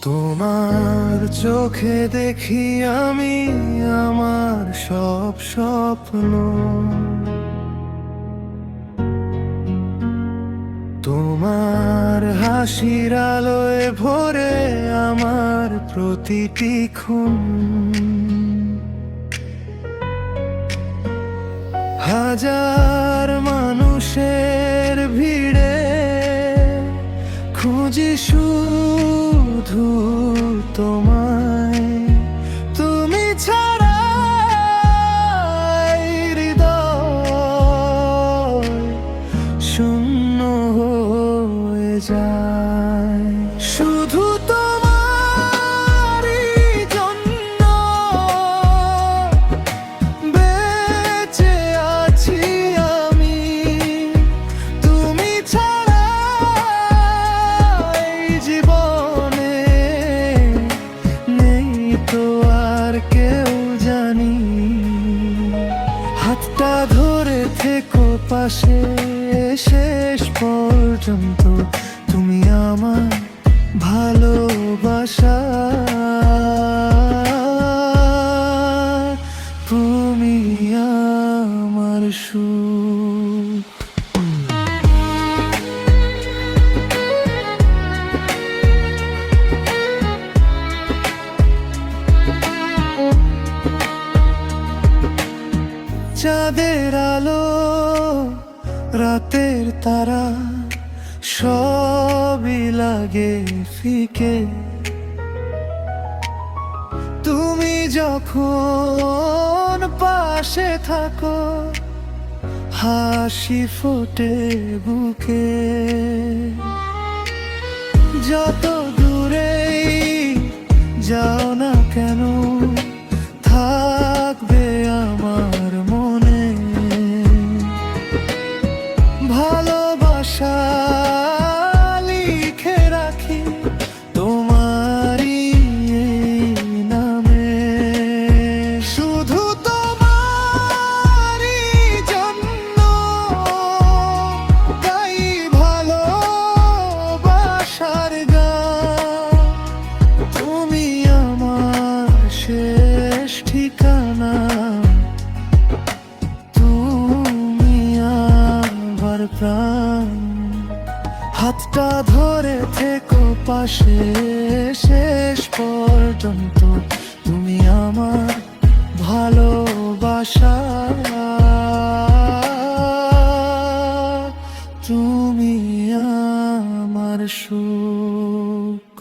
তোমার চোখে দেখি আমি আমার সব স্বপ্ন। তোমার হাসির আলোয় ভরে আমার প্রতিটি ক্ষণ। হাজার মানুষের ভিড়ে খুঁজি শুধু তোমায়। তুমি ছাড়া হৃদয় শূন্য হয়ে যায়। শুধু তোমারই জন্য বেঁচে আছি আমি। তুমি ছাড়া এই জীবনে নেই তো আর কেউ জানি। হাতটা ধরে থেকো পাশে শেষ পর্যন্ত। তুমি আমার ভালোবাসা, তুমি আমার সুখ। চাঁদের আলো, রাতের তারা সবই লাগে ফিকে। তুমি যখন পাশে থাকো হাসি ফোটে বুকে। যত দূরেই যাও না কেন থাকবে আমার মনে। ভালোবাসা লিখে রাখি তোমারই নামে। শুধু তোমারই জন্য গাই ভালোবাসার গান। তুমি আমার শেষ ঠিকানা, তুমি আমার প্রাণ। হাতটা ধরে থেকো পাশে শেষ পর্যন্ত। তুমি আমার ভালোবাসা, তুমি আমার সুখ।